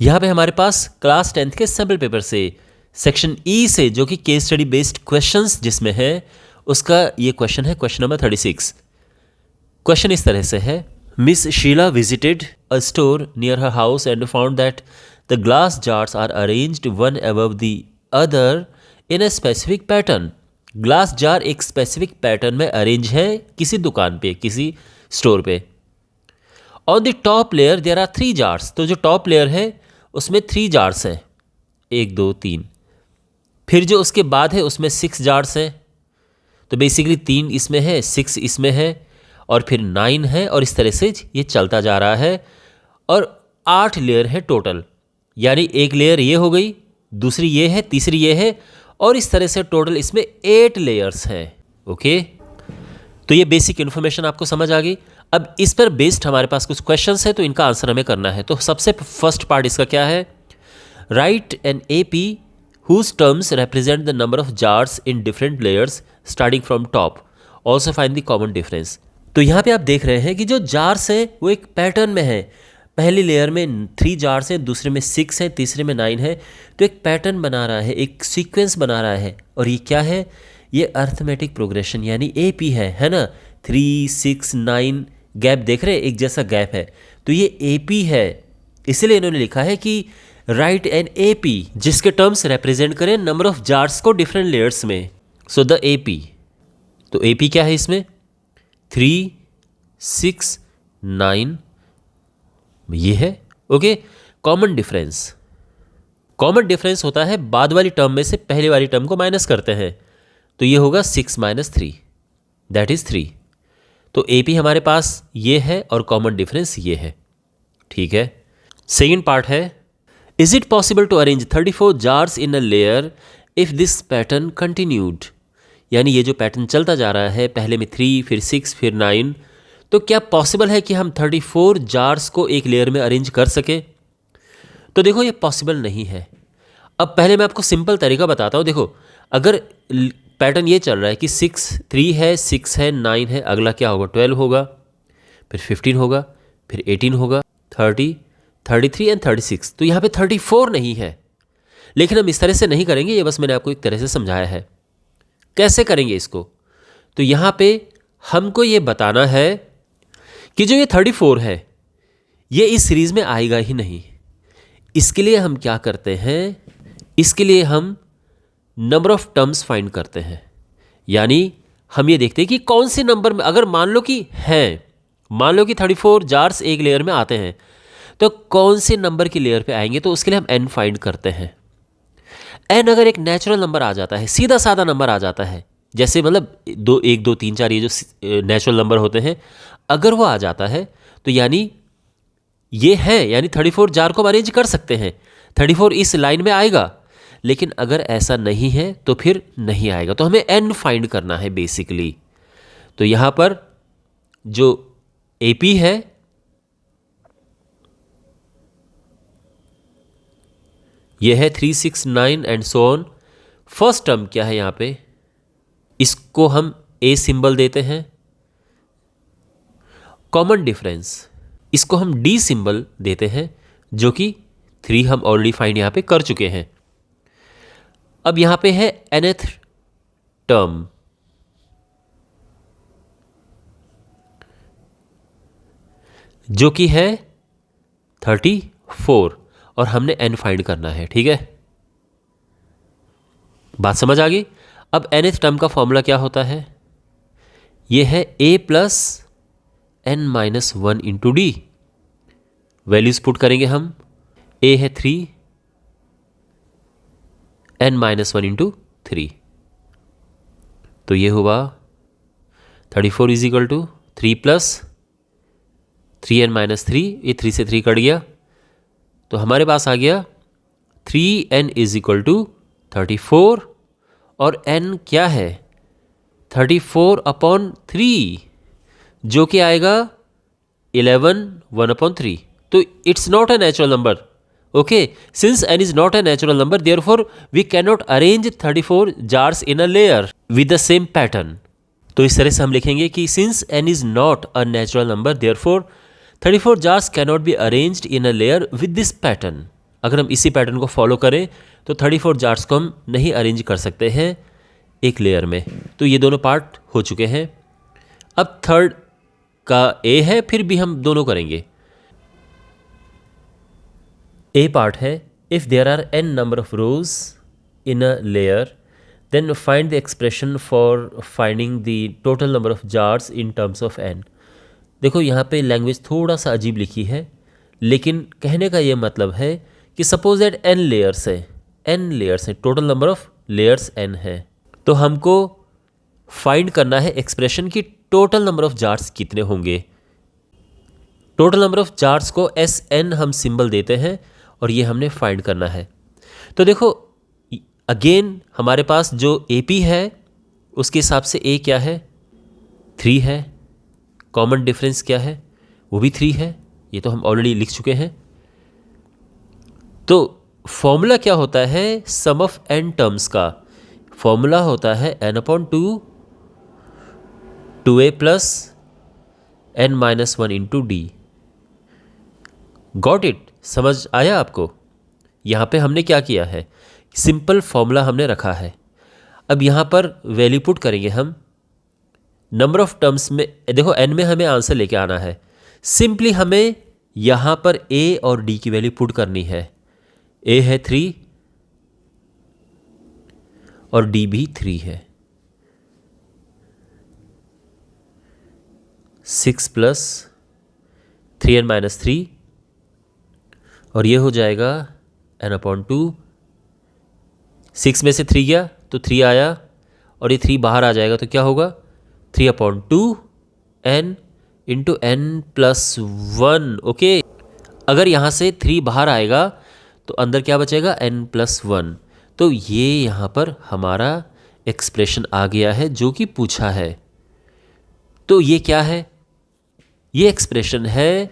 यहाँ पे हमारे पास क्लास 10th के सैम्पल पेपर से सेक्शन ई से, जो कि केस स्टडी बेस्ड क्वेश्चंस जिसमें है, उसका ये क्वेश्चन है, क्वेश्चन नंबर 36। क्वेश्चन इस तरह से है, Miss Sheela visited a store near her house and found that the glass jars are arranged one above the other in a specific pattern. Glass jar एक स्पेसिफिक पैटर्न में arrange है किसी दुकान पे, किसी स्टोर पे। On the top layer there are 3 jars. तो जो टॉप लेयर है उसमें 3 जार्स हैं, 1 2 3। फिर जो उसके बाद है उसमें 6 जार्स हैं। तो बेसिकली 3 इसमें है, 6 इसमें है, और फिर 9 है, और इस तरह से ये चलता जा रहा है। और 8 लेयर है टोटल, यानी एक लेयर ये हो गई, दूसरी ये है, तीसरी ये है, और इस तरह से टोटल इसमें 8 लेयर्स हैं। ओके, तो ये बेसिक इन्फॉर्मेशन आपको समझ आ गई। अब इस पर बेस्ड हमारे पास कुछ क्वेश्चंस है, तो इनका आंसर हमें करना है। तो सबसे फर्स्ट पार्ट इसका क्या है, right an AP whose terms represent the number of jars in different layers starting from top. Also find the common difference. तो यहाँ पे आप देख रहे हैं कि जो जार्स हैं वो एक पैटर्न में है। पहली लेयर में 3 जार्स हैं, दूसरे में 6 हैं, तीसरे में 9 है। तो एक पैटर्न बना रहा है, एक सीक्वेंस बना रहा है। और ये क्या है, ये अर्थमेटिक प्रोग्रेशन यानी एपी है ना। 3 6 9 गैप देख रहे हैं, एक जैसा गैप है, तो ये एपी है। इसलिए इन्होंने लिखा है कि राइट एन एपी जिसके टर्म्स रिप्रेजेंट करें नंबर ऑफ जार्स को डिफरेंट लेयर्स में। सो द एपी, तो एपी क्या है इसमें, 3 6 9 ये है। Okay, common difference, common difference होता है बाद वाली टर्म में से पहले वाली टर्म को माइनस करते हैं, तो ये होगा 6 - 3 दैट इज 3। तो एपी हमारे पास ये है और कॉमन डिफरेंस ये है। ठीक है, सेकेंड पार्ट है, is it possible to arrange 34 jars in a layer if this pattern continued. यानी ये जो पैटर्न चलता जा रहा है, पहले में 3 फिर 6 फिर 9, तो क्या पॉसिबल है कि हम 34 जार्स को एक लेयर में अरेंज कर सके। तो देखो ये पॉसिबल नहीं है। अब पहले मैं आपको सिंपल तरीका बताता हूँ। देखो, अगर पैटर्न ये चल रहा है कि 3 है, 6 है, 9 है, अगला क्या होगा, 12 होगा, फिर 15 होगा, फिर 18 होगा, 30 33 एंड 36। तो यहाँ पे 34 नहीं है। लेकिन हम इस तरह से नहीं करेंगे, ये बस मैंने आपको एक तरह से समझाया है। कैसे करेंगे इसको, तो यहाँ पे हमको ये बताना है कि जो ये 34 है ये इस सीरीज में आएगा ही नहीं। इसके लिए हम क्या करते हैं, इसके लिए हम नंबर ऑफ टर्म्स फाइंड करते हैं। यानी हम ये देखते हैं कि कौन से नंबर में, अगर मान लो कि 34 जार्स एक लेयर में आते हैं, तो कौन से नंबर की लेयर पे आएंगे, तो उसके लिए हम n फाइंड करते हैं। n अगर एक नेचुरल नंबर आ जाता है, सीधा साधा नंबर आ जाता है, जैसे मतलब 1 2 3 4 ये जो नेचुरल नंबर होते हैं, अगर वो आ जाता है तो यानी ये है, यानी 34 जार को हम अरेंज कर सकते हैं, 34 इस लाइन में आएगा। लेकिन अगर ऐसा नहीं है तो फिर नहीं आएगा। तो हमें n फाइंड करना है बेसिकली। तो यहाँ पर जो AP है ये है 3 6 9 and so on. First term क्या है यहाँ पे, इसको हम A सिंबल देते हैं। कॉमन डिफरेंस, इसको हम D सिंबल देते हैं, जो कि 3 हम ऑलरेडी फाइंड यहाँ पे कर चुके हैं। अब यहाँ पे है nth टर्म, जो कि है 34, और हमने n फाइंड करना है। ठीक है, बात समझ आ गई। अब nth टर्म का फॉर्मूला क्या होता है, ये है a + n - 1 into D. Values put करेंगे हम, a है 3, n - 1 इंटू 3, तो ये हुआ 34 = 3 + 3n - 3, ये 3 से 3 कट गया, तो हमारे पास आ गया 3n = 34, और n क्या है 34/3, जो कि आएगा 11 1/3। तो it's not a natural number. Okay, since n is not a natural number, therefore we cannot arrange 34 jars in a layer with the same pattern. तो इस तरह से हम लिखेंगे कि since n is not a natural number, therefore 34 jars cannot be arranged in a layer with this pattern. अगर हम इसी पैटर्न को फॉलो करें तो 34 जार्स को हम नहीं अरेंज कर सकते हैं एक लेयर में। तो ये दोनों पार्ट हो चुके हैं। अब थर्ड का ए है, फिर भी हम दोनों करेंगे। ए पार्ट है, if there are n number of rows in a layer then find the expression for finding the total number of jars in terms of n। देखो यहाँ पे लैंग्वेज थोड़ा सा अजीब लिखी है, लेकिन कहने का ये मतलब है कि सपोज दैट n लेयर्स है, n लेयर्स है, total number of layers n है, तो हमको फाइंड करना है एक्सप्रेशन की टोटल नंबर ऑफ जार्स कितने होंगे। टोटल नंबर ऑफ जार्स को Sn हम सिंबल देते हैं और ये हमने फाइंड करना है। तो देखो अगेन हमारे पास जो AP है उसके हिसाब से A क्या है, 3 है। कॉमन डिफरेंस क्या है, वो भी 3 है, ये तो हम ऑलरेडी लिख चुके हैं। तो फॉर्मूला क्या होता है सम ऑफ n टर्म्स का, फॉर्मूला होता है n/2 2a plus n-1 into D. Got it, समझ आया आपको? यहाँ पे हमने क्या किया है, सिंपल फॉर्मूला हमने रखा है। अब यहाँ पर वैल्यू पुट करेंगे हम नंबर ऑफ टर्म्स में। देखो n में हमें आंसर लेके आना है, सिंपली हमें यहाँ पर a और d की वैल्यू पुट करनी है। a है 3 और d भी 3 है। 6 प्लस 3n-3 और ये हो जाएगा n/2। 6 में से 3 गया तो 3 आया और ये 3 बाहर आ जाएगा तो क्या होगा 3/2 n इंटू n+1। ओके, अगर यहाँ से 3 बाहर आएगा तो अंदर क्या बचेगा n+1। तो ये यहाँ पर हमारा एक्सप्रेशन आ गया है जो कि पूछा है। तो ये क्या है, ये एक्सप्रेशन है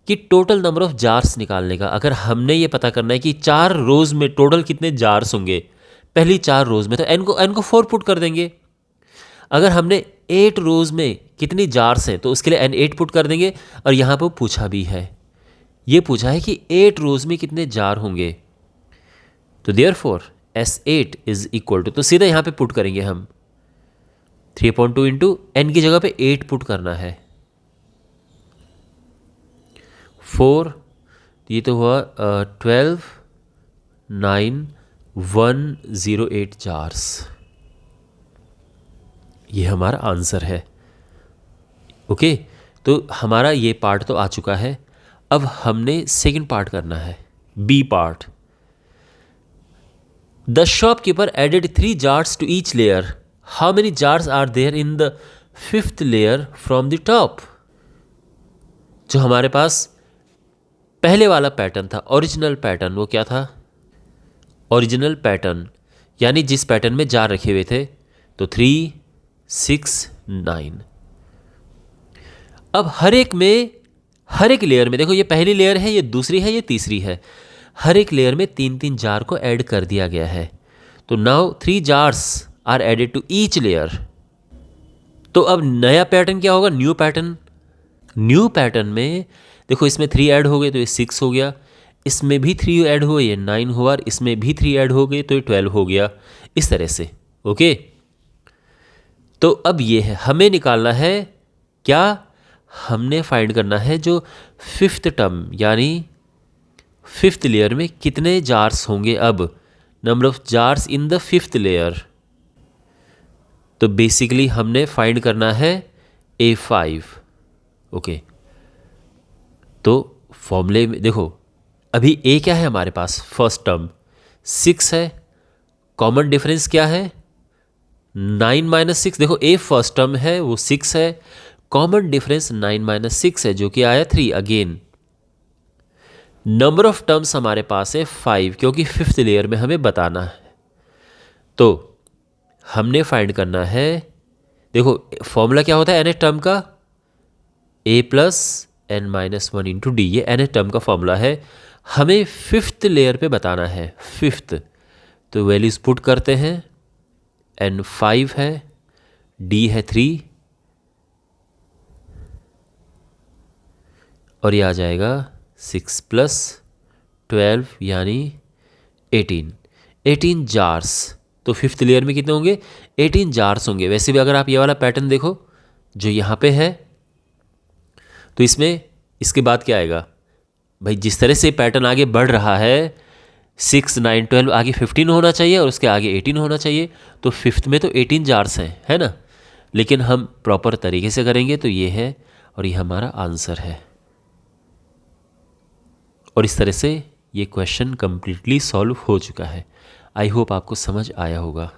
कि टोटल नंबर ऑफ जार्स निकालने का। अगर हमने ये पता करना है कि 4 रोज़ में टोटल कितने जार्स होंगे, पहली 4 रोज़ में तो n को 4 पुट कर देंगे। अगर हमने 8 रोज़ में कितनी जार्स हैं तो उसके लिए n8 पुट कर देंगे। और यहाँ पर पूछा भी है, ये पूछा है कि 8 रोज़ में कितने जार होंगे, तो therefore S8 is equal to, तो सीधा यहाँ पे पुट करेंगे हम 3/2 इंटू n की जगह पे 8 पुट करना है 4, ये तो हुआ 12 9 108 जार्स। ये हमारा आंसर है। ओके, तो हमारा ये पार्ट तो आ चुका है। अब हमने सेकंड पार्ट करना है, B part. The shopkeeper added 3 jars to each layer, how many jars are there in the 5th layer from the top. जो हमारे पास पहले वाला पैटर्न था, ओरिजिनल पैटर्न, वो क्या था, ओरिजिनल पैटर्न यानी जिस पैटर्न में जार रखे हुए थे, तो 3 6 9। अब हर एक लेयर में देखो, ये पहली लेयर है, ये दूसरी है, ये तीसरी है, हर एक लेयर में 3-3 जार को ऐड कर दिया गया है। तो now 3 jars are added to each layer. तो अब नया पैटर्न क्या होगा, न्यू पैटर्न। न्यू पैटर्न में देखो, इसमें 3 ऐड हो गए तो ये 6 हो गया, इसमें भी 3 ऐड हुए ये 9 हुआ, और इसमें भी 3 ऐड हो गए तो ये 12 हो गया, इस तरह से। ओके, तो अब ये है, हमें निकालना है क्या, हमने फाइंड करना है जो 5th टर्म यानी 5th लेयर में कितने जार्स होंगे। अब number of jars in the 5th layer, तो बेसिकली हमने फाइंड करना है A5। ओके, तो फॉर्मूले में देखो, अभी A क्या है हमारे पास, फर्स्ट टर्म 6 है, कॉमन डिफरेंस क्या है 9 - 6। देखो A फर्स्ट टर्म है वो 6 है, कॉमन डिफरेंस 9 - 6 है जो कि आया 3। अगेन नंबर ऑफ टर्म्स हमारे पास है 5, क्योंकि 5th लेयर में हमें बताना है। तो हमने फाइंड करना है, देखो फॉर्मूला क्या होता है nth टर्म का, A plus n-1 into D, ये nth टर्म का फॉर्मूला है। हमें 5th लेयर पे बताना है 5th, तो वैल्यूज पुट करते हैं, n 5 है, d है 3 और ये आ जाएगा 6 प्लस 12 यानी 18 जार्स। तो फिफ्थ लेयर में कितने होंगे? 18 जार्स होंगे। वैसे भी अगर आप ये वाला पैटर्न देखो जो यहाँ पे है, तो इसमें इसके बाद क्या आएगा भाई? जिस तरह से पैटर्न आगे बढ़ रहा है 6, 9, 12, आगे 15 होना चाहिए और उसके आगे 18 होना चाहिए। तो फिफ्थ में तो 18 जार्स हैं, है ना? लेकिन हम प्रॉपर तरीके से करेंगे तो ये है और ये हमारा आंसर है। और इस तरह से ये क्वेश्चन कंप्लीटली सॉल्व हो चुका है। आई होप आपको समझ आया होगा।